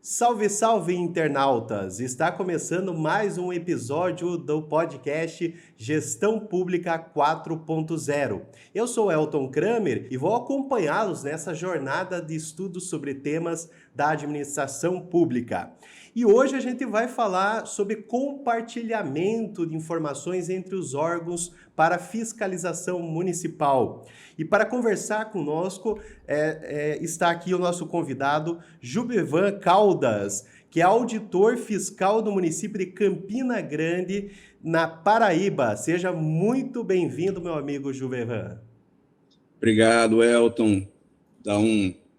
Salve, salve, internautas! Está começando mais um episódio do podcast Gestão Pública 4.0. Eu sou Elton Kramer e vou acompanhá-los nessa jornada de estudos sobre temas da administração pública. E hoje a gente vai falar sobre compartilhamento de informações entre os órgãos para fiscalização municipal. E para conversar conosco está aqui o nosso convidado, Jubevan Caldas, que é auditor fiscal do município de Campina Grande, na Paraíba. Seja muito bem-vindo, meu amigo Jubevan. Obrigado, Elton. Dá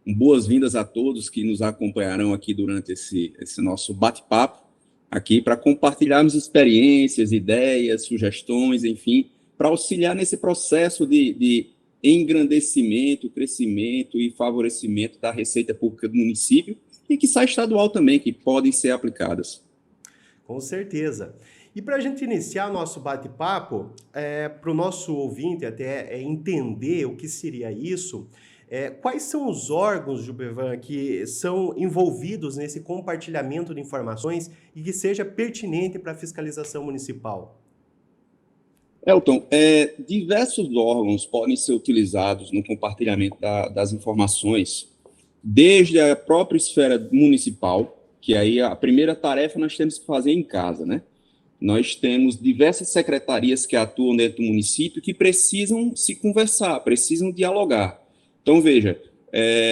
boas-vindas a todos que nos acompanharão aqui durante esse nosso bate-papo, aqui para compartilharmos experiências, ideias, sugestões, enfim, para auxiliar nesse processo de engrandecimento, crescimento e favorecimento da receita pública do município e que sai estadual também, que podem ser aplicadas. Com certeza. E para a gente iniciar o nosso bate-papo, para o nosso ouvinte até entender o que seria isso, quais são os órgãos, Jubevan, que são envolvidos nesse compartilhamento de informações e que seja pertinente para a fiscalização municipal? Elton, diversos órgãos podem ser utilizados no compartilhamento das informações, desde a própria esfera municipal, que aí a primeira tarefa nós temos que fazer em casa, né? Nós temos diversas secretarias que atuam dentro do município que precisam se conversar, precisam dialogar. Então, veja,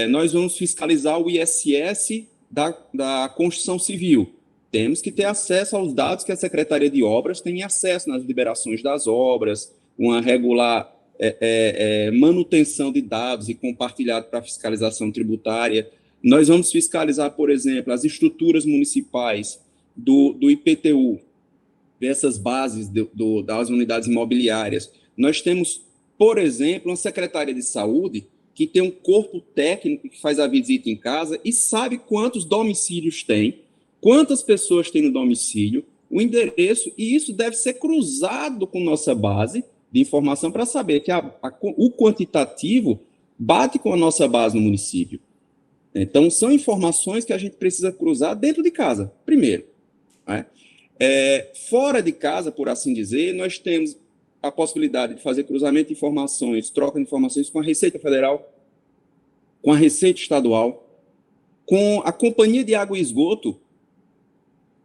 nós vamos fiscalizar o ISS da construção civil. Temos que ter acesso aos dados que a Secretaria de Obras tem acesso nas liberações das obras, uma regular manutenção de dados e compartilhado para fiscalização tributária. Nós vamos fiscalizar, por exemplo, as estruturas municipais do IPTU, dessas bases das unidades imobiliárias. Nós temos, por exemplo, uma Secretaria de Saúde que tem um corpo técnico que faz a visita em casa e sabe quantos domicílios tem, quantas pessoas tem no domicílio, o endereço, e isso deve ser cruzado com nossa base de informação para saber que o quantitativo bate com a nossa base no município. Então, são informações que a gente precisa cruzar dentro de casa, primeiro. Né? Fora de casa, por assim dizer, nós temos a possibilidade de fazer cruzamento de informações, troca de informações com a Receita Federal, com a Receita Estadual, com a Companhia de Água e Esgoto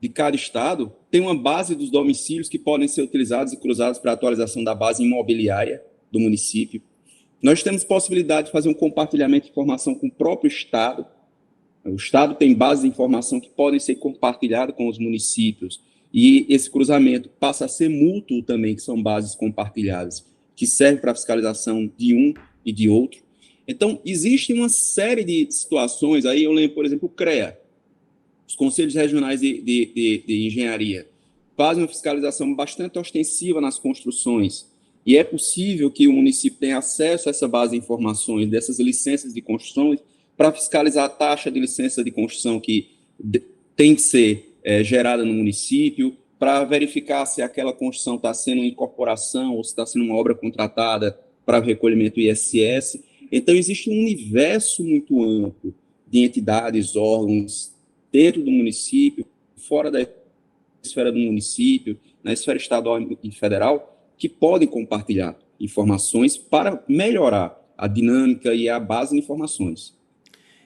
de cada estado, tem uma base dos domicílios que podem ser utilizados e cruzados para a atualização da base imobiliária do município. Nós temos possibilidade de fazer um compartilhamento de informação com o próprio estado. O estado tem bases de informação que podem ser compartilhadas com os municípios. E esse cruzamento passa a ser mútuo também, que são bases compartilhadas, que servem para a fiscalização de um e de outro. Então, existe uma série de situações, aí eu lembro, por exemplo, o CREA, os Conselhos Regionais de Engenharia, fazem uma fiscalização bastante ostensiva nas construções, e é possível que o município tenha acesso a essa base de informações, dessas licenças de construção, para fiscalizar a taxa de licença de construção que tem que ser gerada no município, para verificar se aquela construção está sendo uma incorporação ou se está sendo uma obra contratada para o recolhimento ISS. Então, existe um universo muito amplo de entidades, órgãos, dentro do município, fora da esfera do município, na esfera estadual e federal, que podem compartilhar informações para melhorar a dinâmica e a base de informações.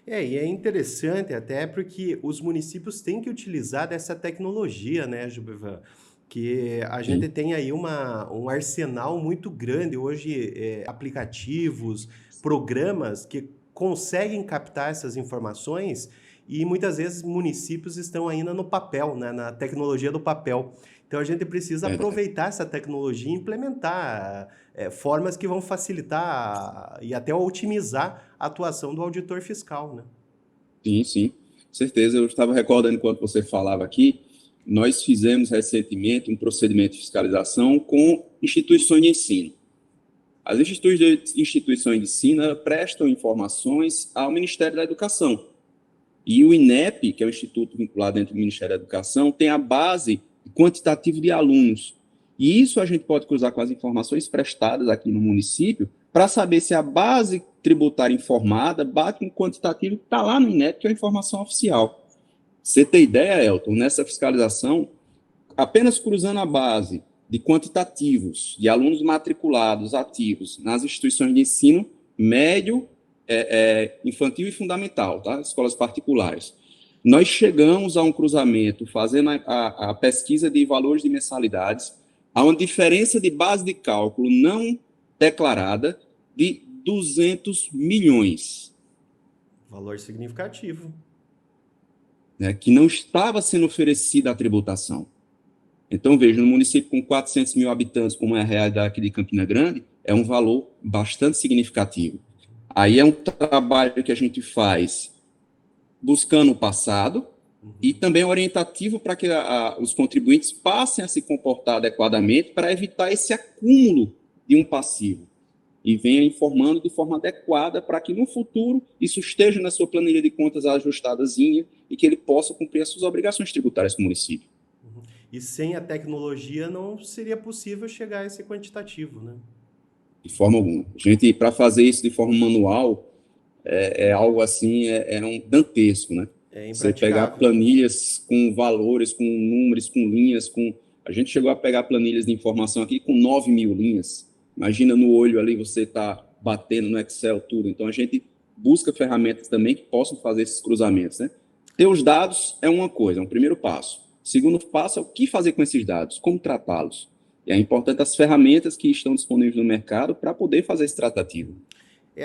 E é interessante até porque os municípios têm que utilizar dessa tecnologia, né, Jubevan? Que a gente tem aí um arsenal muito grande hoje, aplicativos, programas que conseguem captar essas informações e muitas vezes municípios estão ainda no papel, né, na tecnologia do papel. Então a gente precisa aproveitar essa tecnologia e implementar formas que vão facilitar e até otimizar a atuação do auditor fiscal, né? Sim, sim, certeza. Eu estava recordando enquanto você falava aqui, nós fizemos recentemente um procedimento de fiscalização com instituições de ensino. As instituições de ensino prestam informações ao Ministério da Educação. E o INEP, que é o instituto vinculado dentro do Ministério da Educação, tem a base quantitativa de alunos. E isso a gente pode cruzar com as informações prestadas aqui no município para saber se a base tributária informada bate com o quantitativo que está lá no INEP, que é a informação oficial. Você tem ideia, Elton, nessa fiscalização, apenas cruzando a base de quantitativos de alunos matriculados ativos nas instituições de ensino médio, infantil e fundamental, tá? Escolas particulares. Nós chegamos a um cruzamento, fazendo a pesquisa de valores de mensalidades, a uma diferença de base de cálculo não declarada de 200 milhões. Valor significativo. Né, que não estava sendo oferecida a tributação. Então, veja, no município com 400 mil habitantes, como é a realidade aqui de Campina Grande, é um valor bastante significativo. Aí é um trabalho que a gente faz buscando o passado e também orientativo para que os contribuintes passem a se comportar adequadamente para evitar esse acúmulo de um passivo e venha informando de forma adequada para que no futuro isso esteja na sua planilha de contas ajustadazinha e que ele possa cumprir as suas obrigações tributárias com o município. E sem a tecnologia não seria possível chegar a esse quantitativo, né? De forma alguma. A gente, para fazer isso de forma manual, é algo assim, um dantesco, né? Você pegar planilhas com valores, com números, com linhas, a gente chegou a pegar planilhas de informação aqui com 9 mil linhas. Imagina no olho ali, você está batendo no Excel tudo. Então, a gente busca ferramentas também que possam fazer esses cruzamentos, né? Ter os dados é uma coisa, é um primeiro passo. O segundo passo é o que fazer com esses dados, como tratá-los. E é importante as ferramentas que estão disponíveis no mercado para poder fazer esse tratativo.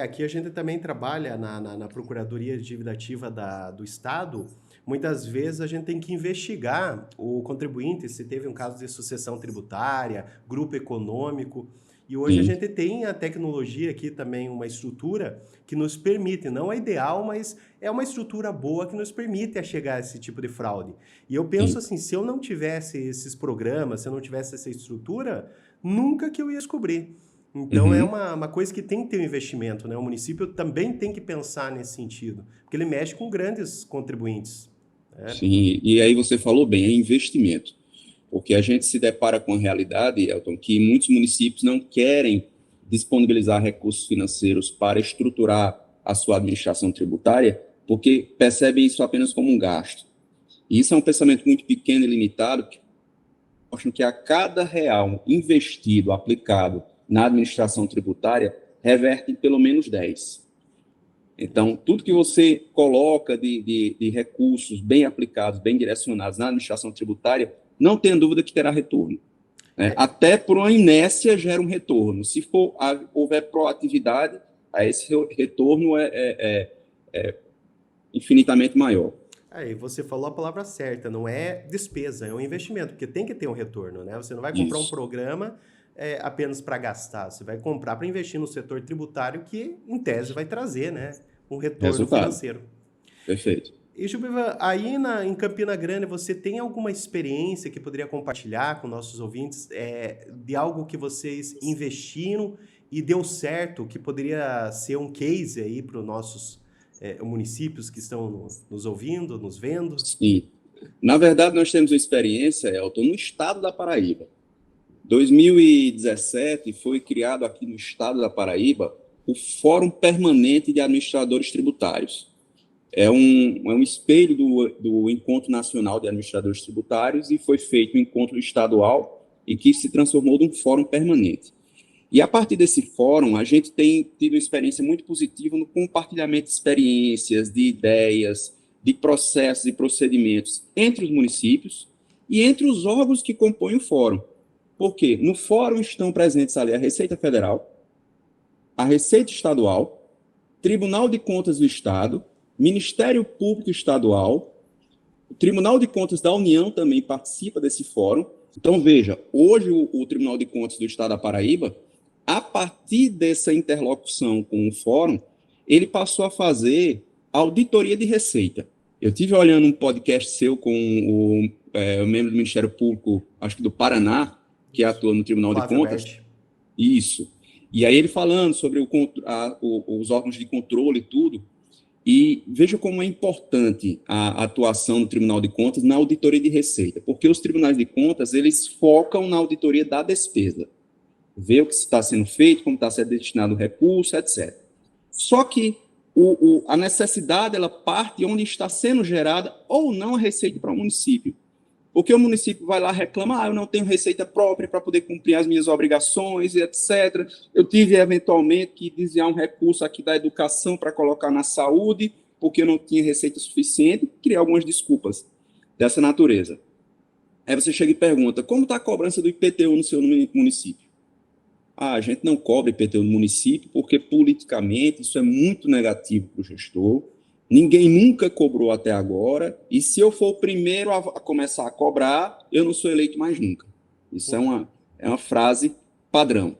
Aqui a gente também trabalha na Procuradoria de Dívida Ativa do Estado. Muitas vezes a gente tem que investigar o contribuinte, se teve um caso de sucessão tributária, grupo econômico. E hoje a gente tem a tecnologia aqui também, uma estrutura que nos permite, não é ideal, mas é uma estrutura boa que nos permite chegar a esse tipo de fraude. E eu penso assim, se eu não tivesse esses programas, se eu não tivesse essa estrutura, nunca que eu ia descobrir. Então é uma coisa que tem que ter um investimento, né? O município também tem que pensar nesse sentido, porque ele mexe com grandes contribuintes. Né? Sim, e aí você falou bem, é investimento. Porque a gente se depara com a realidade, Elton, que muitos municípios não querem disponibilizar recursos financeiros para estruturar a sua administração tributária, porque percebem isso apenas como um gasto. E isso é um pensamento muito pequeno e limitado, que mostra que a cada real investido, aplicado na administração tributária, reverte em pelo menos 10. Então, tudo que você coloca de recursos bem aplicados, bem direcionados na administração tributária, não tenha dúvida que terá retorno. Né? Até por uma inércia gera um retorno. Se houver proatividade, esse retorno é infinitamente maior. Aí você falou a palavra certa, não é despesa, é um investimento, porque tem que ter um retorno, né? Você não vai comprar um programa apenas para gastar, você vai comprar para investir no setor tributário que, em tese, vai trazer, né, um retorno financeiro. Perfeito. E, Jupiva, aí em Campina Grande, você tem alguma experiência que poderia compartilhar com nossos ouvintes de algo que vocês investiram e deu certo, que poderia ser um case aí para os nossos municípios que estão nos ouvindo, nos vendo? Sim. Na verdade, nós temos uma experiência, Elton, no estado da Paraíba. 2017 foi criado aqui no estado da Paraíba o Fórum Permanente de Administradores Tributários. É um espelho do Encontro Nacional de Administradores Tributários e foi feito um encontro estadual e que se transformou num fórum permanente. E a partir desse fórum, a gente tem tido uma experiência muito positiva no compartilhamento de experiências, de ideias, de processos e procedimentos entre os municípios e entre os órgãos que compõem o fórum. Por quê? No fórum estão presentes ali a Receita Federal, a Receita Estadual, Tribunal de Contas do Estado, Ministério Público Estadual, o Tribunal de Contas da União também participa desse fórum, Então, veja, hoje o Tribunal de Contas do Estado da Paraíba, a partir dessa interlocução com o Fórum, ele passou a fazer auditoria de receita. Eu tive olhando um podcast seu com o membro do Ministério Público, acho que do Paraná, que atua no Tribunal de Contas. Isso. E aí ele falando sobre os órgãos de controle e tudo. E veja como é importante a atuação do Tribunal de Contas na auditoria de receita, porque os tribunais de contas, eles focam na auditoria da despesa. Ver o que está sendo feito, como está sendo destinado o recurso, etc. Só que a necessidade, ela parte onde está sendo gerada ou não a receita para o município. Porque o município vai lá e reclama, eu não tenho receita própria para poder cumprir as minhas obrigações, etc. Eu tive, eventualmente, que desviar um recurso aqui da educação para colocar na saúde, porque eu não tinha receita suficiente, criar algumas desculpas dessa natureza. Aí você chega e pergunta, como está a cobrança do IPTU no seu município? A gente não cobra IPTU no município, porque politicamente isso é muito negativo para o gestor. Ninguém nunca cobrou até agora, e se eu for o primeiro a começar a cobrar, eu não sou eleito mais nunca. Isso é uma frase padrão.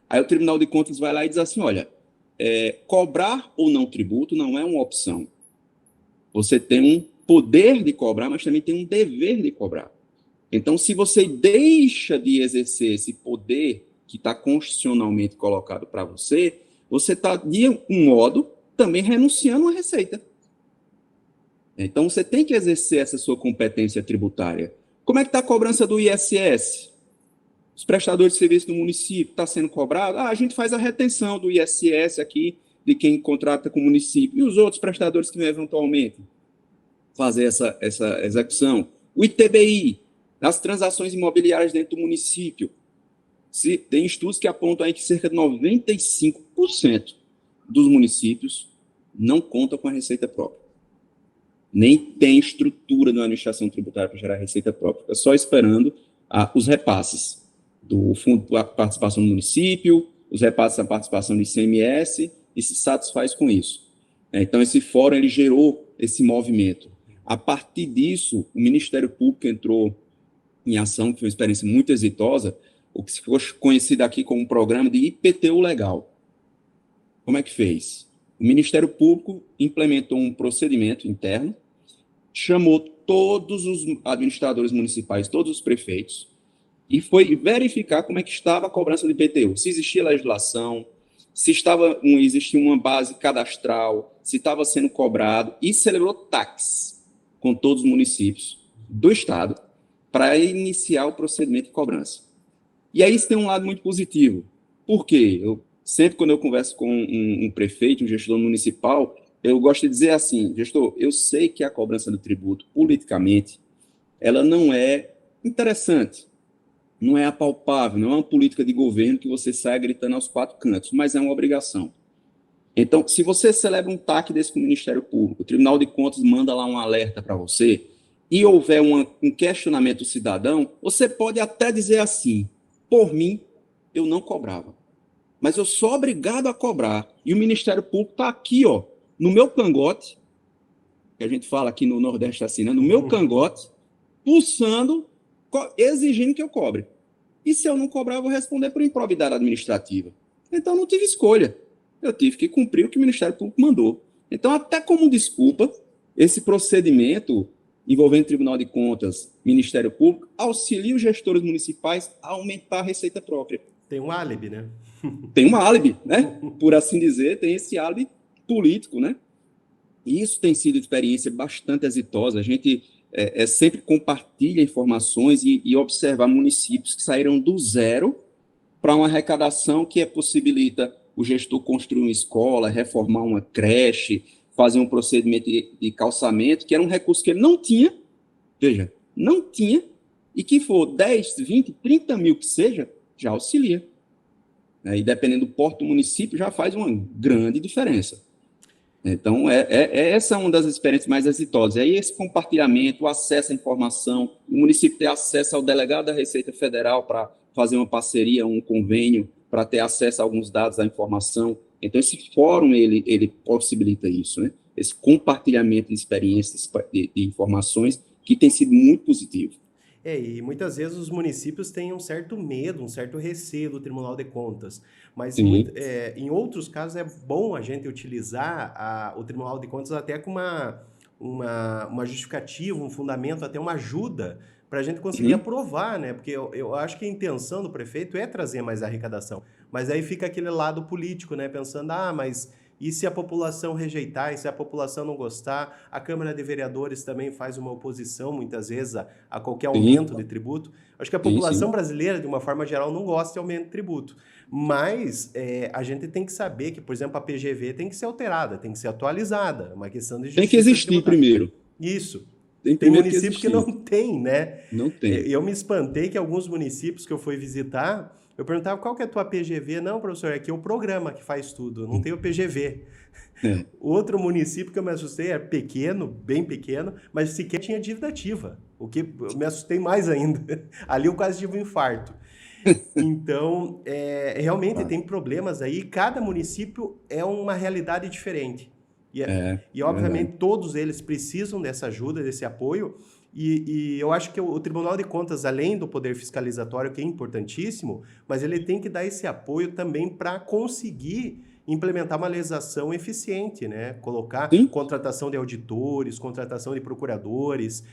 Aí o Tribunal de Contas vai lá e diz assim, olha, cobrar ou não tributo não é uma opção. Você tem um poder de cobrar, mas também tem um dever de cobrar. Então, se você deixa de exercer esse poder que está constitucionalmente colocado para você, você está, de um modo, também renunciando à receita. Então, você tem que exercer essa sua competência tributária. Como é que está a cobrança do ISS? Os prestadores de serviço do município estão sendo cobrados? A gente faz a retenção do ISS aqui, de quem contrata com o município. E os outros prestadores que vão eventualmente fazer essa execução? O ITBI, as transações imobiliárias dentro do município. Tem estudos que apontam aí que cerca de 95% dos municípios não contam com a receita própria. Nem tem estrutura na administração tributária para gerar receita própria. Fica só esperando os repasses do Fundo de Participação do Município, os repasses da participação do ICMS, e se satisfaz com isso. Então, esse fórum ele gerou esse movimento. A partir disso, o Ministério Público entrou em ação, que foi uma experiência muito exitosa, o que ficou conhecido aqui como um programa de IPTU legal. Como é que fez? O Ministério Público implementou um procedimento interno, chamou todos os administradores municipais, todos os prefeitos, e foi verificar como é que estava a cobrança do IPTU, se existia legislação, se existia uma base cadastral, se estava sendo cobrado, e celebrou TACs com todos os municípios do estado para iniciar o procedimento de cobrança. E aí isso tem um lado muito positivo. Por quê? Sempre quando eu converso com um prefeito, um gestor municipal, eu gosto de dizer assim, gestor, eu sei que a cobrança do tributo, politicamente, ela não é interessante, não é apalpável, não é uma política de governo que você sai gritando aos quatro cantos, mas é uma obrigação. Então, se você celebra um TAC desse com o Ministério Público, o Tribunal de Contas manda lá um alerta para você, e houver um questionamento do cidadão, você pode até dizer assim, por mim, eu não cobrava. Mas eu sou obrigado a cobrar. E o Ministério Público está aqui, ó, no meu cangote, que a gente fala aqui no Nordeste assim, né? No meu cangote, pulsando, exigindo que eu cobre. E se eu não cobrar, eu vou responder por improbidade administrativa. Então, eu não tive escolha. Eu tive que cumprir o que o Ministério Público mandou. Então, até como desculpa, esse procedimento envolvendo Tribunal de Contas, Ministério Público, auxilia os gestores municipais a aumentar a receita própria. Tem um álibi, né? Tem um álibi, né? Por assim dizer, tem esse álibi político, né? E isso tem sido experiência bastante exitosa. A gente sempre compartilha informações e observar municípios que saíram do zero para uma arrecadação que possibilita o gestor construir uma escola, reformar uma creche, fazer um procedimento de calçamento, que era um recurso que ele não tinha, veja, não tinha, e que for 10, 20, 30 mil que seja, já auxilia. E dependendo do porte do município, já faz uma grande diferença. Então, essa é uma das experiências mais exitosas. E aí, esse compartilhamento, o acesso à informação, o município ter acesso ao delegado da Receita Federal para fazer uma parceria, um convênio, para ter acesso a alguns dados, à informação. Então, esse fórum, ele possibilita isso, né? Esse compartilhamento de experiências, de informações, que tem sido muito positivo. E muitas vezes os municípios têm um certo medo, um certo receio do Tribunal de Contas, mas Sim, em outros casos é bom a gente utilizar o Tribunal de Contas até com uma justificativa, um fundamento, até uma ajuda para a gente conseguir uhum, aprovar, né? Porque eu acho que a intenção do prefeito é trazer mais arrecadação, mas aí fica aquele lado político, né? Pensando, mas e se a população rejeitar, e se a população não gostar, a Câmara de Vereadores também faz uma oposição, muitas vezes, a qualquer sim, aumento de tributo. Acho que a sim, população sim. brasileira, de uma forma geral, não gosta de aumento de tributo. Mas a gente tem que saber que, por exemplo, a PGV tem que ser alterada, tem que ser atualizada. É uma questão de Tem que justiça existir tributária. primeiro. Isso. Tem Tem primeiro que município que não existir. tem, né? Não tem. Eu me espantei que alguns municípios que eu fui visitar, eu perguntava qual que é a tua PGV. Não, professor, aqui é o programa que faz tudo, não tem o PGV. É, Outro município que eu me assustei era pequeno, bem pequeno, mas sequer tinha dívida ativa, o que eu me assustei mais ainda. Ali eu quase tive um infarto. Então, realmente claro. tem problemas aí, cada município é uma realidade diferente. E, É obviamente, verdade. todos eles precisam dessa ajuda, desse apoio, e eu acho que o Tribunal de Contas, além do poder fiscalizatório, que é importantíssimo, mas ele tem que dar esse apoio também para conseguir implementar uma legislação eficiente, né? Colocar Sim, contratação de auditores, contratação de procuradores,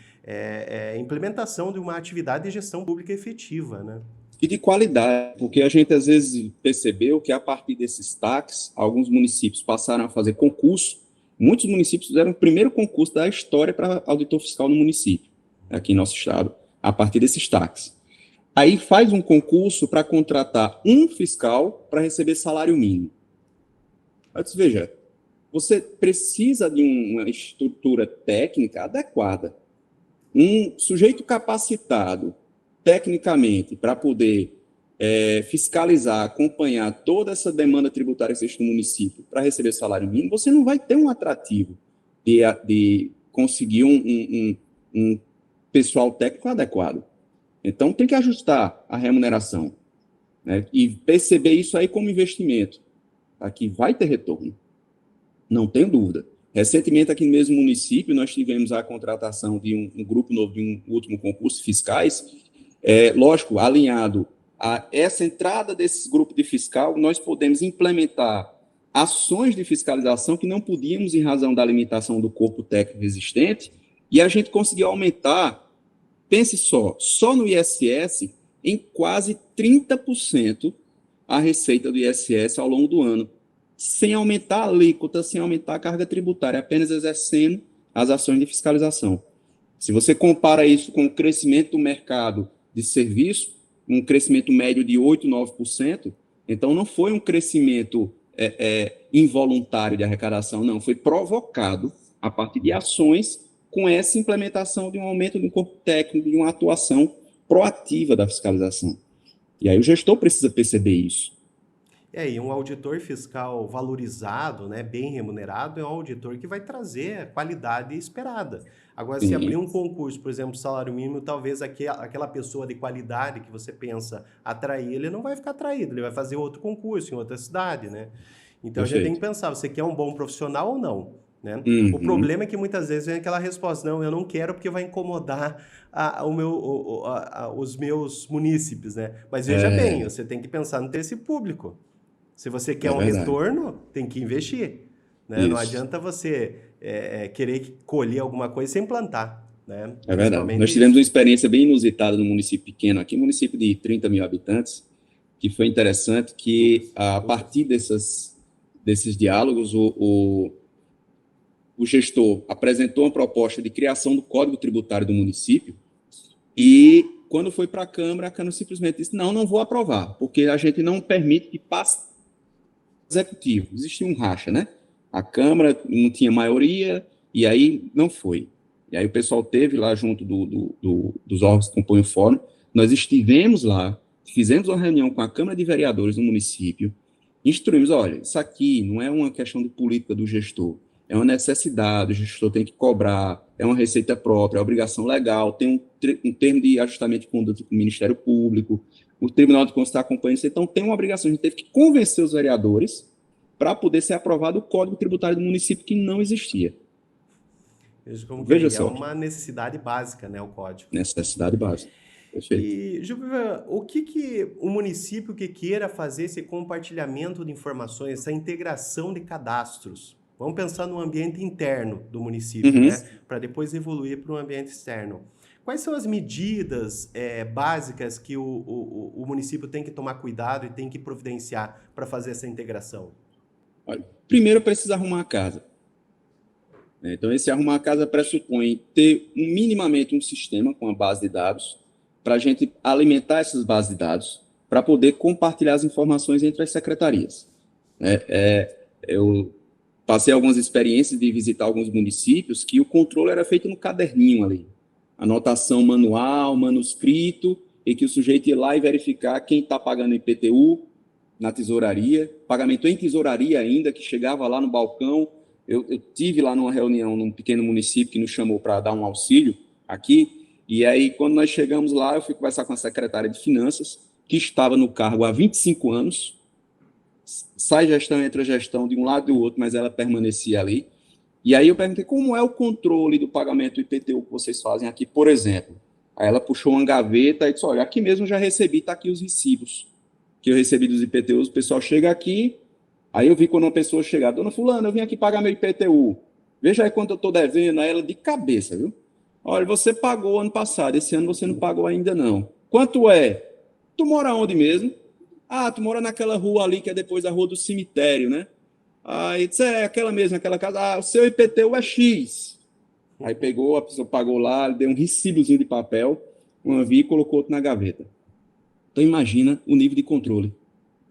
implementação de uma atividade de gestão pública efetiva, né? e de qualidade, porque a gente às vezes percebeu que a partir desses taxas, alguns municípios passaram a fazer concurso. Muitos municípios fizeram o primeiro concurso da história para auditor fiscal no município, aqui em nosso estado, a partir desses taxas. Aí faz um concurso para contratar um fiscal para receber salário mínimo. Aí você veja, você precisa de uma estrutura técnica adequada. Um sujeito capacitado tecnicamente para poder fiscalizar, acompanhar toda essa demanda tributária que existe no município para receber salário mínimo, você não vai ter um atrativo de conseguir um pessoal técnico adequado. Então, tem que ajustar a remuneração, né? E perceber isso aí como investimento. Aqui vai ter retorno, não tenho dúvida. Recentemente, aqui no mesmo município, nós tivemos a contratação de um grupo novo de um último concurso fiscais, lógico, alinhado a essa entrada desses grupos de fiscal, nós podemos implementar ações de fiscalização que não podíamos em razão da limitação do corpo técnico existente, e a gente conseguiu aumentar, pense só no ISS, em quase 30% a receita do ISS ao longo do ano, sem aumentar a alíquota, sem aumentar a carga tributária, apenas exercendo as ações de fiscalização. Se você compara isso com o crescimento do mercado de serviço, um crescimento médio de 8%, 9%, então não foi um crescimento involuntário de arrecadação, não, foi provocado a partir de ações com essa implementação de um aumento do corpo técnico, de uma atuação proativa da fiscalização. E aí o gestor precisa perceber isso. E um auditor fiscal valorizado, né, bem remunerado, é um auditor que vai trazer a qualidade esperada. Agora, se abrir Sim, um concurso, por exemplo, salário mínimo, talvez aquela pessoa de qualidade que você pensa atrair, ele não vai ficar atraído, ele vai fazer outro concurso em outra cidade, né? Então a gente tem que perfeito. pensar, você quer um bom profissional ou não? Né? O Uhum, problema é que muitas vezes vem aquela resposta, não, eu não quero porque vai incomodar os meus munícipes, né? Mas veja bem, você tem que pensar no interesse público. Se você quer é um verdade. retorno, tem que investir. Né? Não Isso, adianta você querer colher alguma coisa sem plantar. Né? é verdade. Principalmente Nós tivemos uma isso. experiência bem inusitada no município pequeno, aqui, um município de 30 mil habitantes, que foi interessante que, a Lucas. partir desses diálogos, o gestor apresentou uma proposta de criação do Código Tributário do município e, quando foi para a Câmara simplesmente disse, não vou aprovar, porque a gente não permite que passe executivo. Existia um racha, né? A Câmara não tinha maioria e aí não foi. E aí o pessoal teve lá junto dos órgãos que compõem o fórum, nós estivemos lá, fizemos uma reunião com a Câmara de Vereadores do município, instruímos, olha, isso aqui não é uma questão de política do gestor, é uma necessidade, o gestor tem que cobrar, é uma receita própria, é obrigação legal, tem um termo de ajustamento de conduta com o Ministério Público, o Tribunal de Contas está acompanhando isso, então tem uma obrigação, a gente teve que convencer os vereadores para poder ser aprovado o Código Tributário do município que não existia. Veja como que é. Veja E é só, uma necessidade básica, né, o código. necessidade básica. Perfeito. E, Gilberto, o que o município que queira fazer esse compartilhamento de informações, essa integração de cadastros? Vamos pensar no ambiente interno do município, Uhum. né? Para depois evoluir para o ambiente externo. Quais são as medidas básicas que o município tem que tomar cuidado e tem que providenciar para fazer essa integração? Olha, primeiro precisa arrumar a casa. Então, esse arrumar a casa pressupõe ter minimamente um sistema com a base de dados para a gente alimentar essas bases de dados para poder compartilhar as informações entre as secretarias. Eu passei algumas experiências de visitar alguns municípios que o controle era feito no caderninho ali, anotação manual, manuscrito, e que o sujeito ia lá e verificar quem está pagando IPTU na tesouraria, pagamento em tesouraria ainda, que chegava lá no balcão. Eu tive lá numa reunião num pequeno município que nos chamou para dar um auxílio aqui, e aí quando nós chegamos lá, eu fui conversar com a secretária de Finanças, que estava no cargo há 25 anos, sai gestão, entra gestão de um lado e do outro, mas ela permanecia ali. E aí eu perguntei, como é o controle do pagamento do IPTU que vocês fazem aqui, por exemplo? Aí ela puxou uma gaveta e disse, olha, aqui mesmo eu já recebi, está aqui os recibos que eu recebi dos IPTUs, o pessoal chega aqui, aí eu vi quando uma pessoa chega, dona fulana, eu vim aqui pagar meu IPTU, veja aí quanto eu estou devendo, aí ela de cabeça, viu? Olha, você pagou ano passado, esse ano você não pagou ainda não. Quanto é? Tu mora onde mesmo? Ah, tu mora naquela rua ali, que é depois da rua do cemitério, né? Aí disse, aquela mesma, aquela casa, o seu IPTU é X. Aí pegou, a pessoa pagou lá, deu um recibozinho de papel, uma via e colocou outro na gaveta. Então imagina o nível de controle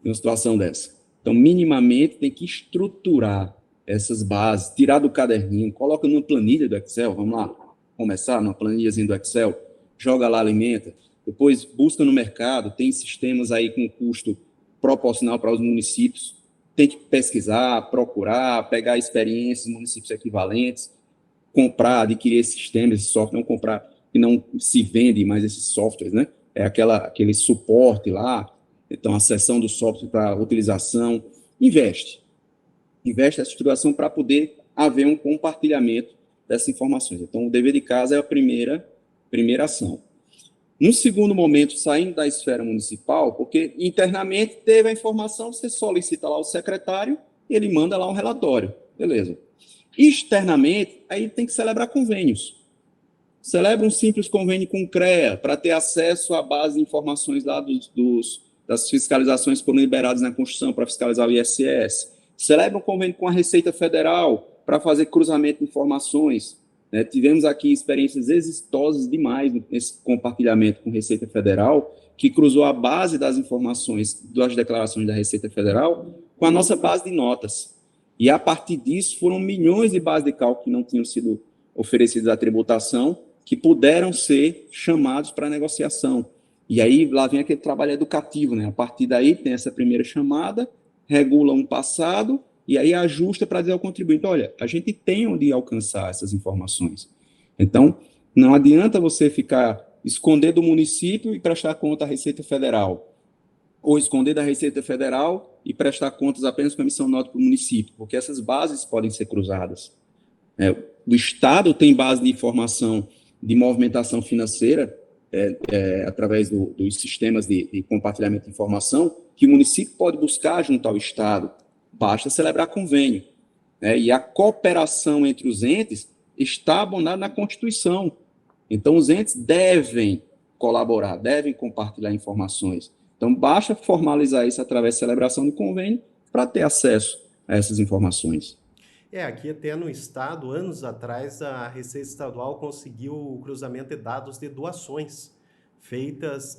em uma situação dessa. Então, minimamente, tem que estruturar essas bases, tirar do caderninho, coloca numa planilha do Excel, vamos lá, começar numa planilhazinha do Excel, joga lá, alimenta, depois busca no mercado, tem sistemas aí com custo proporcional para os municípios, tem que pesquisar, procurar, pegar experiências em municípios equivalentes, comprar, adquirir esse sistema, esse software, não comprar, que não se vende mais esses softwares, né? É aquele suporte lá, então a seção do software para utilização, investe essa estruturação para poder haver um compartilhamento dessas informações. Então, o dever de casa é a primeira ação. No segundo momento, saindo da esfera municipal, porque internamente teve a informação, você solicita lá o secretário, ele manda lá um relatório, beleza. Externamente, aí tem que celebrar convênios. Celebra um simples convênio com o CREA para ter acesso à base de informações lá das fiscalizações que foram liberadas na Constituição para fiscalizar o ISS. Celebra um convênio com a Receita Federal para fazer cruzamento de informações. Tivemos aqui experiências exitosas demais nesse compartilhamento com a Receita Federal, que cruzou a base das informações das declarações da Receita Federal com a nossa base de notas. E, a partir disso, foram milhões de bases de cálculo que não tinham sido oferecidas à tributação, que puderam ser chamados para negociação. E aí, lá vem aquele trabalho educativo, né? A partir daí, tem essa primeira chamada, regula um passado, e aí ajusta para dizer ao contribuinte, olha, a gente tem onde alcançar essas informações. Então, não adianta você esconder do município e prestar conta à Receita Federal, ou esconder da Receita Federal e prestar contas apenas com a emissão de nota para o município, porque essas bases podem ser cruzadas. O Estado tem base de informação de movimentação financeira, através dos sistemas de compartilhamento de informação, que o município pode buscar junto ao Estado. Basta celebrar convênio. E a cooperação entre os entes está abonada na Constituição. Então, os entes devem colaborar, devem compartilhar informações. Então, basta formalizar isso através de celebração de convênio para ter acesso a essas informações. Aqui até no estado, anos atrás, a Receita Estadual conseguiu o cruzamento de dados de doações feitas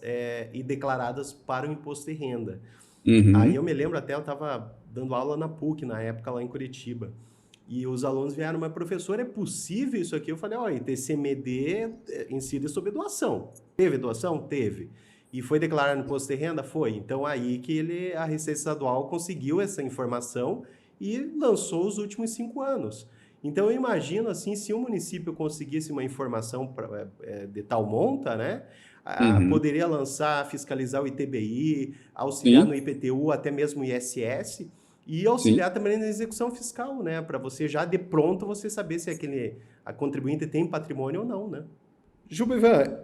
e declaradas para o imposto de renda. Uhum. Aí eu me lembro até, eu estava dando aula na PUC, na época, lá em Curitiba, e os alunos vieram, mas professor, é possível isso aqui? Eu falei, olha, ITCMD incide sobre doação. Teve doação? Teve. E foi declarado no imposto de renda? Foi. Então, aí que a Receita Estadual conseguiu essa informação e lançou os últimos 5 anos. Então, eu imagino, assim, se um município conseguisse uma informação de tal monta, né, poderia lançar, fiscalizar o ITBI, auxiliar no IPTU, até mesmo o ISS, e auxiliar também na execução fiscal, né, para você já de pronto você saber se a contribuinte tem patrimônio ou não, né? Gilbervan,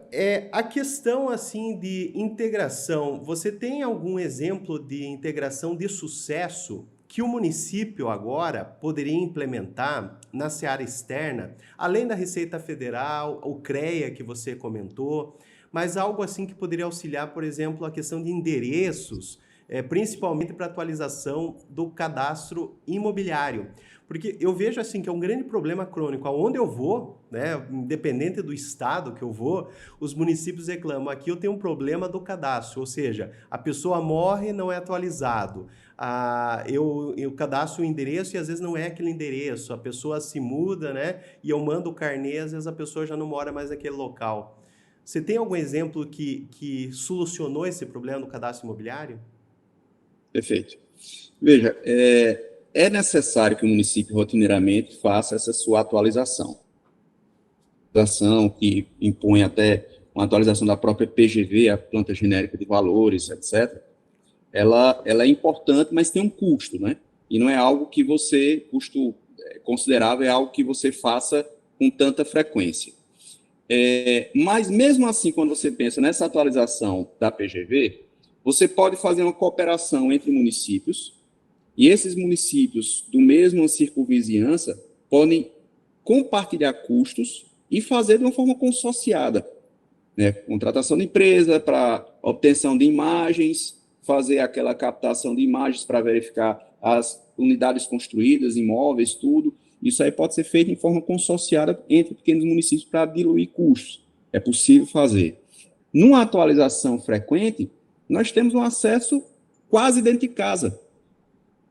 a questão assim de integração, você tem algum exemplo de integração de sucesso que o município agora poderia implementar na seara externa, além da Receita Federal, o CREA que você comentou, mas algo assim que poderia auxiliar, por exemplo, a questão de endereços, principalmente para atualização do cadastro imobiliário. Porque eu vejo assim que é um grande problema crônico. Aonde eu vou, né, independente do estado que eu vou, os municípios reclamam. Aqui eu tenho um problema do cadastro, ou seja, a pessoa morre e não é atualizado. Eu cadastro o endereço e às vezes não é aquele endereço. A pessoa se muda, né? E eu mando o carnê, às vezes a pessoa já não mora mais naquele local. Você tem algum exemplo que solucionou esse problema do cadastro imobiliário? Perfeito. Veja, é necessário que o município rotineiramente faça essa sua atualização. Atualização que impõe até uma atualização da própria PGV, a planta genérica de valores, etc. Ela é importante, mas tem um custo, né? E não é algo que custo considerável, é algo que você faça com tanta frequência. Mas mesmo assim, quando você pensa nessa atualização da PGV, você pode fazer uma cooperação entre municípios, e esses municípios do mesmo circunvizinhança podem compartilhar custos e fazer de uma forma consorciada, né? Contratação de empresa para obtenção de imagens, fazer aquela captação de imagens para verificar as unidades construídas, imóveis, tudo. Isso aí pode ser feito em forma consorciada entre pequenos municípios para diluir custos. É possível fazer. Numa atualização frequente, nós temos um acesso quase dentro de casa.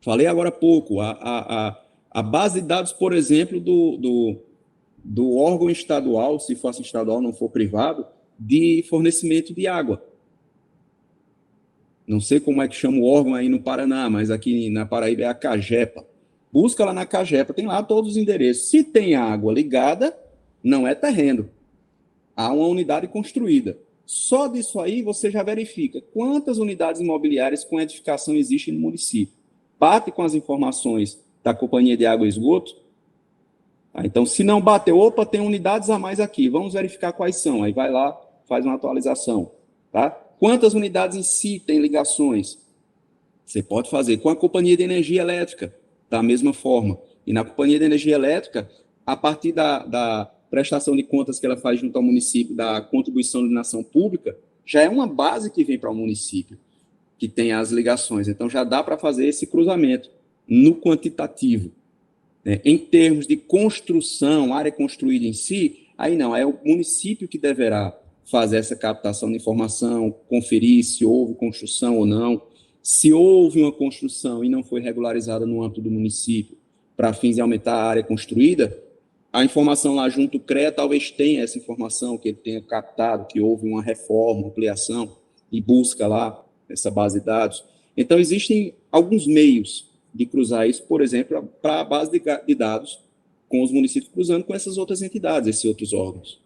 Falei agora há pouco, a base de dados, por exemplo, do órgão estadual, se fosse estadual, não for privado, de fornecimento de água. Não sei como é que chama o órgão aí no Paraná, mas aqui na Paraíba é a Cagepa. Busca lá na Cagepa, tem lá todos os endereços. Se tem água ligada, não é terreno. Há uma unidade construída. Só disso aí você já verifica quantas unidades imobiliárias com edificação existem no município. Bate com as informações da Companhia de Água e Esgoto. Então, se não bateu, opa, tem unidades a mais aqui, vamos verificar quais são. Aí vai lá, faz uma atualização. Tá? Quantas unidades em si tem ligações? Você pode fazer com a Companhia de Energia Elétrica, da mesma forma. E na Companhia de Energia Elétrica, a partir da prestação de contas que ela faz junto ao município, da contribuição de iluminação pública, já é uma base que vem para o município, que tem as ligações. Então, já dá para fazer esse cruzamento no quantitativo. Em termos de construção, área construída em si, aí não, é o município que deverá fazer essa captação de informação, conferir se houve construção ou não. Se houve uma construção e não foi regularizada no âmbito do município para fins de aumentar a área construída, a informação lá junto ao CREA talvez tenha essa informação, que ele tenha captado, que houve uma reforma, ampliação, e busca lá essa base de dados. Então, existem alguns meios de cruzar isso, por exemplo, para a base de dados com os municípios cruzando com essas outras entidades, esses outros órgãos.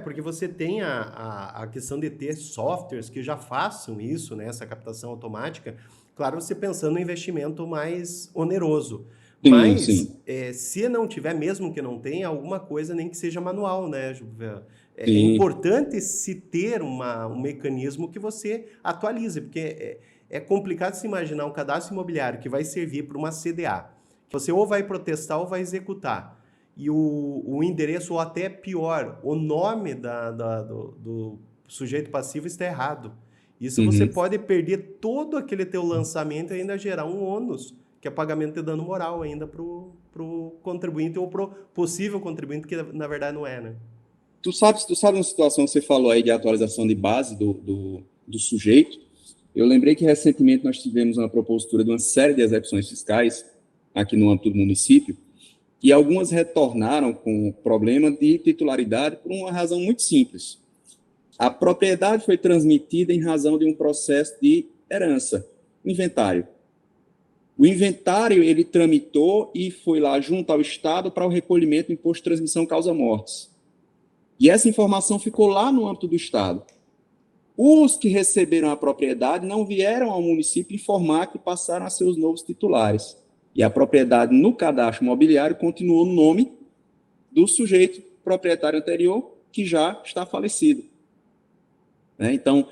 Porque você tem a questão de ter softwares que já façam isso, né, essa captação automática, claro, você pensando no investimento mais oneroso. Mas, Sim. Se não tiver, mesmo que não tenha, alguma coisa nem que seja manual, né, Gilberto? É importante se ter um mecanismo que você atualize, porque é complicado se imaginar um cadastro imobiliário que vai servir para uma CDA. Você ou vai protestar ou vai executar. E o endereço, ou até pior, o nome do sujeito passivo está errado. Isso você pode perder todo aquele teu lançamento e ainda gerar um ônus, que é pagamento de dano moral ainda para o contribuinte ou para o possível contribuinte, que na verdade não é, né? Tu sabe uma situação que você falou aí de atualização de base do sujeito. Eu lembrei que recentemente nós tivemos uma propositura de uma série de execuções fiscais aqui no âmbito do município, e algumas retornaram com problema de titularidade por uma razão muito simples. A propriedade foi transmitida em razão de um processo de herança, inventário. O inventário, ele tramitou e foi lá junto ao Estado para o recolhimento do imposto de transmissão causa-mortes. E essa informação ficou lá no âmbito do Estado. Os que receberam a propriedade não vieram ao município informar que passaram a ser os novos titulares. E a propriedade no cadastro imobiliário continuou no nome do sujeito proprietário anterior que já está falecido. Né? Então,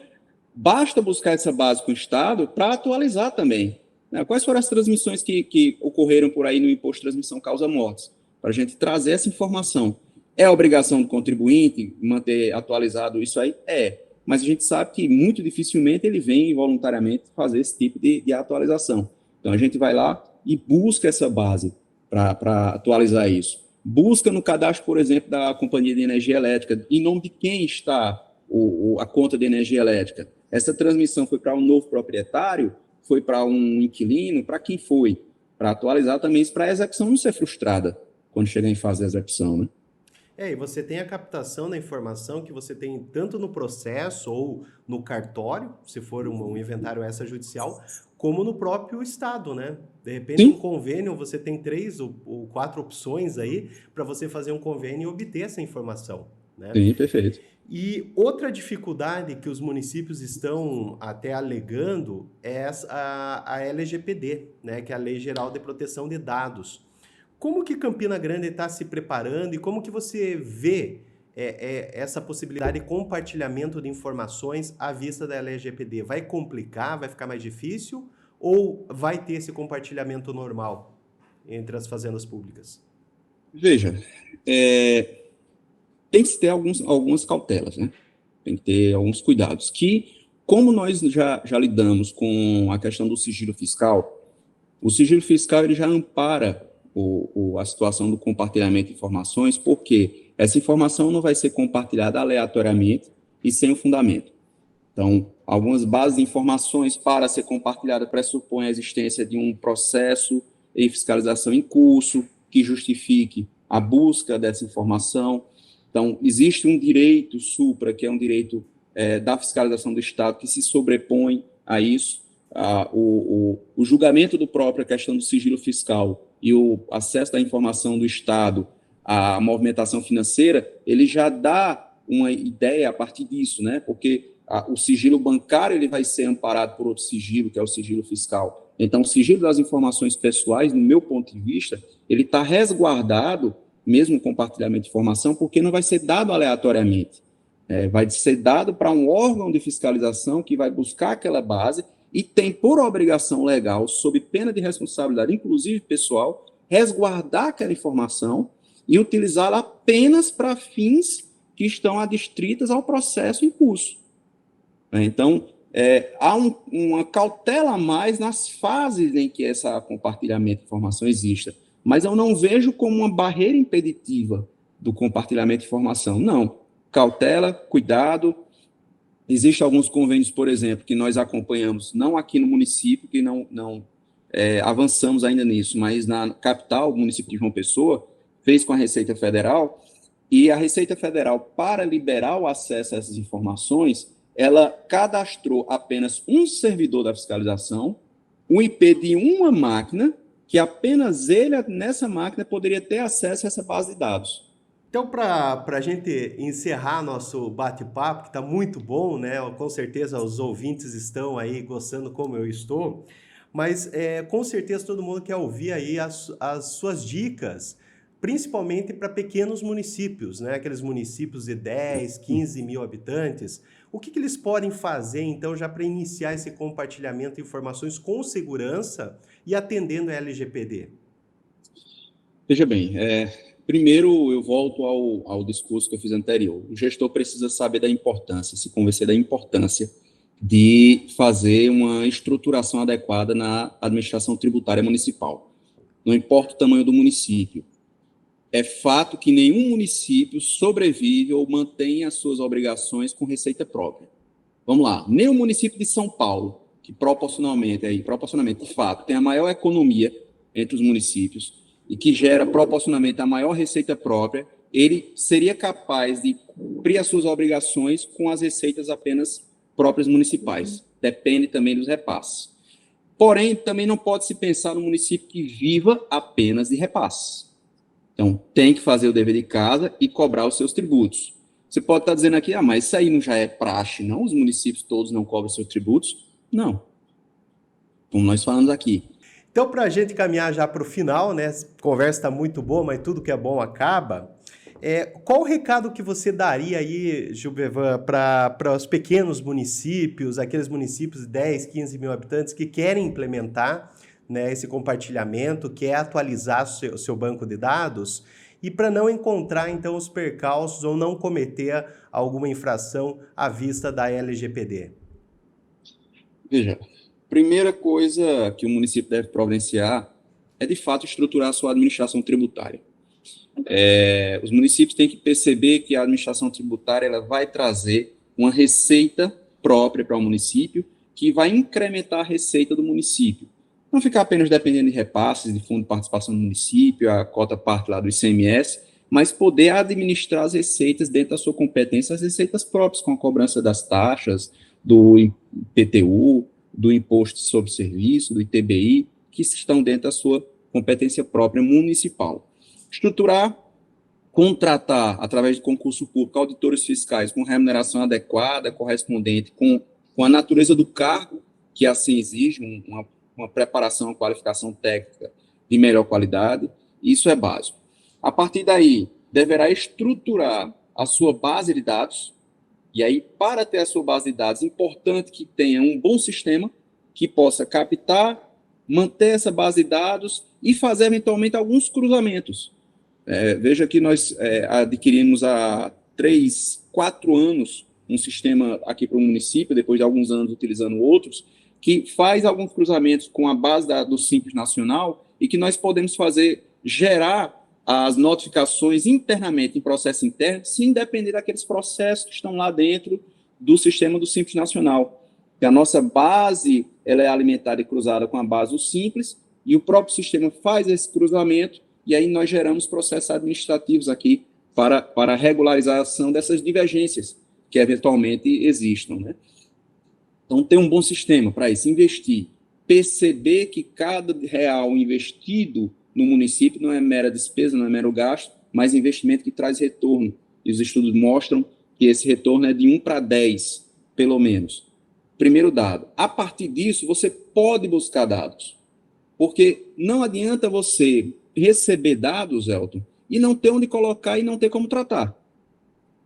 basta buscar essa base com o Estado para atualizar também. Né? Quais foram as transmissões que ocorreram por aí no imposto de transmissão causa-mortes? Para a gente trazer essa informação. É obrigação do contribuinte manter atualizado isso aí? É. Mas a gente sabe que muito dificilmente ele vem voluntariamente fazer esse tipo de atualização. Então, a gente vai lá e busca essa base para atualizar isso. Busca no cadastro, por exemplo, da Companhia de Energia Elétrica, em nome de quem está a conta de energia elétrica. Essa transmissão foi para um novo proprietário? Foi para um inquilino? Para quem foi? Para atualizar também isso, para a execução não ser frustrada quando chegar em fase de execução, né? E você tem a captação da informação que você tem tanto no processo ou no cartório, se for um inventário extrajudicial, como no próprio Estado, né? De repente, Sim. um convênio, você tem 3 ou 4 opções aí para você fazer um convênio e obter essa informação, né? Sim, perfeito. E outra dificuldade que os municípios estão até alegando é a LGPD, né? Que é a Lei Geral de Proteção de Dados. Como que Campina Grande está se preparando e como que você vê essa possibilidade de compartilhamento de informações à vista da LGPD? Vai complicar, vai ficar mais difícil ou vai ter esse compartilhamento normal entre as fazendas públicas? Veja, tem que ter algumas cautelas, né? Tem que ter alguns cuidados. Que, como nós já lidamos com a questão do sigilo fiscal, o sigilo fiscal ele já ampara a situação do compartilhamento de informações, porque essa informação não vai ser compartilhada aleatoriamente e sem o fundamento. Então, algumas bases de informações para ser compartilhada pressupõem a existência de um processo de fiscalização em curso que justifique a busca dessa informação. Então, existe um direito supra, que é um direito da fiscalização do Estado, que se sobrepõe a isso. O julgamento do próprio, a questão do sigilo fiscal e o acesso da informação do Estado à movimentação financeira, ele já dá uma ideia a partir disso, né? Porque o sigilo bancário ele vai ser amparado por outro sigilo, que é o sigilo fiscal. Então, o sigilo das informações pessoais, no meu ponto de vista, ele está resguardado, mesmo o compartilhamento de informação, porque não vai ser dado aleatoriamente. Vai ser dado para um órgão de fiscalização que vai buscar aquela base e tem por obrigação legal, sob pena de responsabilidade, inclusive pessoal, resguardar aquela informação e utilizá-la apenas para fins que estão adstritas ao processo em curso. Então, há uma cautela a mais nas fases em que esse compartilhamento de informação exista, mas eu não vejo como uma barreira impeditiva do compartilhamento de informação. Não. Cautela, cuidado. Existem alguns convênios, por exemplo, que nós acompanhamos, não aqui no município, que não avançamos ainda nisso, mas na capital, o município de João Pessoa, fez com a Receita Federal, e a Receita Federal, para liberar o acesso a essas informações, ela cadastrou apenas um servidor da fiscalização, um IP de uma máquina, que apenas ele, nessa máquina, poderia ter acesso a essa base de dados. Então, para a gente encerrar nosso bate-papo, que está muito bom, né? Com certeza os ouvintes estão aí gostando como eu estou, mas com certeza todo mundo quer ouvir aí as suas dicas, principalmente para pequenos municípios, né? Aqueles municípios de 10, 15 mil habitantes. O que eles podem fazer, então, já para iniciar esse compartilhamento de informações com segurança e atendendo a LGPD? Veja bem, primeiro eu volto ao discurso que eu fiz anterior. O gestor precisa saber da importância, se convencer da importância de fazer uma estruturação adequada na administração tributária municipal. Não importa o tamanho do município. É fato que nenhum município sobrevive ou mantém as suas obrigações com receita própria. Vamos lá, nem o município de São Paulo, que proporcionalmente, de fato, tem a maior economia entre os municípios e que gera proporcionalmente a maior receita própria, ele seria capaz de cumprir as suas obrigações com as receitas apenas próprias municipais. Depende também dos repasses. Porém, também não pode se pensar no município que viva apenas de repasses. Então, tem que fazer o dever de casa e cobrar os seus tributos. Você pode estar dizendo aqui, mas isso aí não já é praxe, não? Os municípios todos não cobram seus tributos? Não. Como nós falamos aqui. Então, para a gente caminhar já para o final, né? A conversa está muito boa, mas tudo que é bom acaba. Qual o recado que você daria aí, Gilbervan, para os pequenos municípios, aqueles municípios de 10, 15 mil habitantes que querem implementar, né, esse compartilhamento, quer atualizar o seu banco de dados e para não encontrar, então, os percalços ou não cometer alguma infração à vista da LGPD? Veja, primeira coisa que o município deve providenciar é, de fato, estruturar a sua administração tributária. Os municípios têm que perceber que a administração tributária ela vai trazer uma receita própria para o município, que vai incrementar a receita do município. Não ficar apenas dependendo de repasses, de fundo de participação do município, a cota parte lá do ICMS, mas poder administrar as receitas dentro da sua competência, as receitas próprias, com a cobrança das taxas, do IPTU, do Imposto sobre Serviço, do ITBI, que estão dentro da sua competência própria municipal. Estruturar, contratar, através de concurso público, auditores fiscais com remuneração adequada, correspondente com a natureza do cargo, que assim exige uma preparação, uma qualificação técnica de melhor qualidade, isso é básico. A partir daí, deverá estruturar a sua base de dados, e aí, para ter a sua base de dados, é importante que tenha um bom sistema que possa captar, manter essa base de dados e fazer, eventualmente, alguns cruzamentos. Veja que nós adquirimos há 3, 4 anos um sistema aqui para o município, depois de alguns anos utilizando outros, que faz alguns cruzamentos com a base do Simples Nacional e que nós podemos gerar as notificações internamente, em processo interno, sem depender daqueles processos que estão lá dentro do sistema do Simples Nacional. E a nossa base ela é alimentada e cruzada com a base do Simples, e o próprio sistema faz esse cruzamento, e aí nós geramos processos administrativos aqui para a regularização dessas divergências que eventualmente existam, né? Então, ter um bom sistema para isso, investir, perceber que cada real investido no município não é mera despesa, não é mero gasto, mas investimento que traz retorno. E os estudos mostram que esse retorno é de 1 para 10, pelo menos. Primeiro dado. A partir disso, você pode buscar dados. Porque não adianta você receber dados, Elton, e não ter onde colocar e não ter como tratar.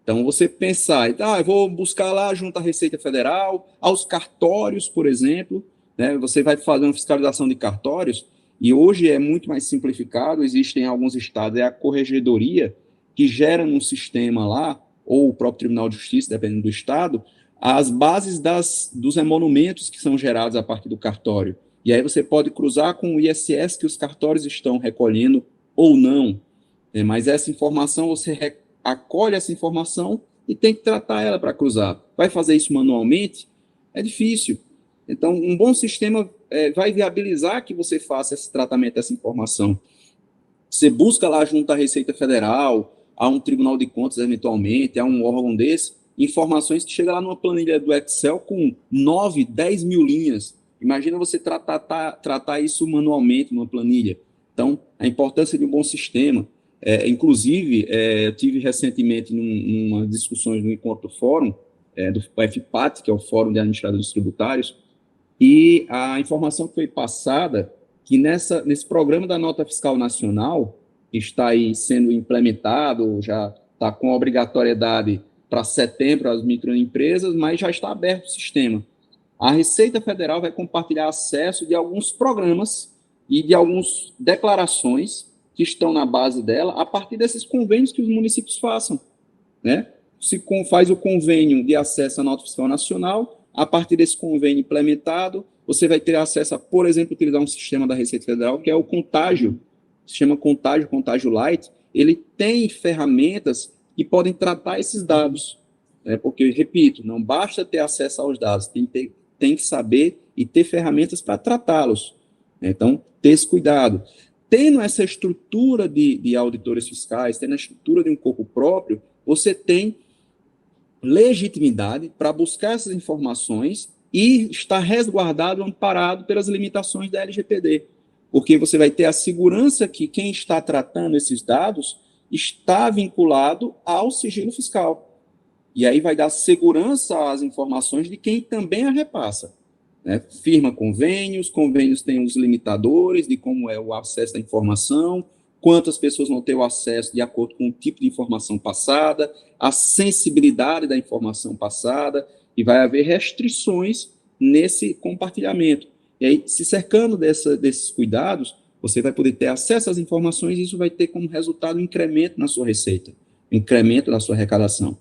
Então, você pensar, eu vou buscar lá junto à Receita Federal, aos cartórios, por exemplo, né? Você vai fazer uma fiscalização de cartórios, e hoje é muito mais simplificado, existem alguns estados, é a corregedoria que gera num sistema lá, ou o próprio Tribunal de Justiça, dependendo do estado, as bases dos emolumentos que são gerados a partir do cartório. E aí você pode cruzar com o ISS que os cartórios estão recolhendo ou não. Mas essa informação, você acolhe essa informação e tem que tratar ela para cruzar. Vai fazer isso manualmente? É difícil. Então, um bom sistema vai viabilizar que você faça esse tratamento dessa informação. Você busca lá junto à Receita Federal, a um Tribunal de Contas, eventualmente, a um órgão desse, informações que chegam lá numa planilha do Excel com 9, 10 mil linhas. Imagina você tratar isso manualmente numa planilha. Então, a importância de um bom sistema. Inclusive, eu tive recentemente umas discussões no Encontro Fórum, do FPAT, que é o Fórum de Administradores Tributários, e a informação que foi passada, que nesse programa da Nota Fiscal Nacional, que está aí sendo implementado, já está com obrigatoriedade para setembro as microempresas, mas já está aberto o sistema. A Receita Federal vai compartilhar acesso de alguns programas e de algumas declarações que estão na base dela, a partir desses convênios que os municípios façam, né? Se faz o convênio de acesso à Nota Fiscal Nacional, a partir desse convênio implementado, você vai ter acesso a, por exemplo, utilizar um sistema da Receita Federal, que é o Contágio, se chama Contágio Light. Ele tem ferramentas que podem tratar esses dados, né? Porque, repito, não basta ter acesso aos dados, tem que saber e ter ferramentas para tratá-los. Então, ter esse cuidado. Tendo essa estrutura de auditores fiscais, tendo a estrutura de um corpo próprio, você tem legitimidade para buscar essas informações e estar resguardado, amparado pelas limitações da LGPD. Porque você vai ter a segurança que quem está tratando esses dados está vinculado ao sigilo fiscal. E aí vai dar segurança às informações de quem também a repassa. Né? Firma convênios têm os limitadores de como é o acesso à informação, quantas pessoas vão ter o acesso de acordo com o tipo de informação passada, a sensibilidade da informação passada, e vai haver restrições nesse compartilhamento. E aí, se cercando desses cuidados, você vai poder ter acesso às informações e isso vai ter como resultado um incremento na sua receita, um incremento na sua arrecadação.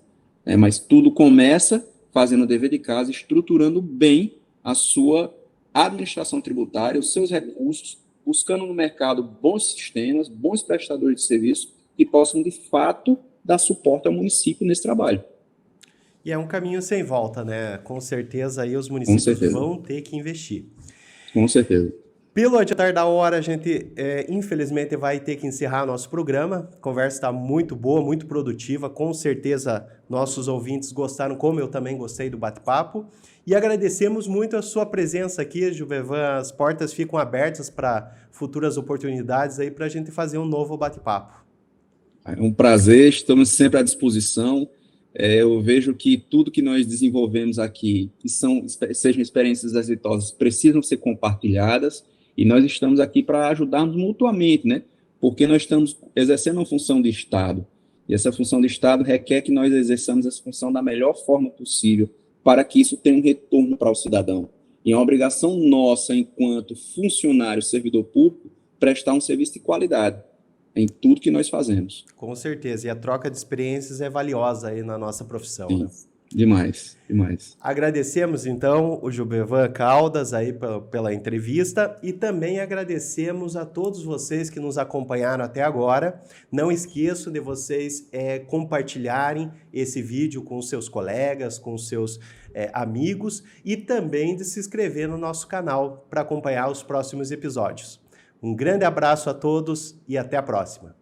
Mas tudo começa fazendo o dever de casa, estruturando bem a sua administração tributária, os seus recursos, buscando no mercado bons sistemas, bons prestadores de serviço que possam, de fato, dar suporte ao município nesse trabalho. E é um caminho sem volta, né? Com certeza aí os municípios vão ter que investir. Com certeza. Pelo adiantar da hora, a gente, infelizmente, vai ter que encerrar nosso programa. A conversa está muito boa, muito produtiva. Com certeza, nossos ouvintes gostaram, como eu também gostei do bate-papo. E agradecemos muito a sua presença aqui, Juvevan. As portas ficam abertas para futuras oportunidades aí para a gente fazer um novo bate-papo. É um prazer, estamos sempre à disposição. Eu vejo que tudo que nós desenvolvemos aqui, que sejam experiências exitosas, precisam ser compartilhadas. E nós estamos aqui para ajudarmos mutuamente, né? Porque nós estamos exercendo uma função de Estado. E essa função de Estado requer que nós exerçamos essa função da melhor forma possível para que isso tenha um retorno para o cidadão. E é uma obrigação nossa, enquanto funcionário, servidor público, prestar um serviço de qualidade em tudo que nós fazemos. Com certeza. E a troca de experiências é valiosa aí na nossa profissão, Sim. né? Demais, demais. Agradecemos, então, o Juvevan Caldas aí pela entrevista e também agradecemos a todos vocês que nos acompanharam até agora. Não esqueçam de vocês compartilharem esse vídeo com seus colegas, com seus amigos e também de se inscrever no nosso canal para acompanhar os próximos episódios. Um grande abraço a todos e até a próxima.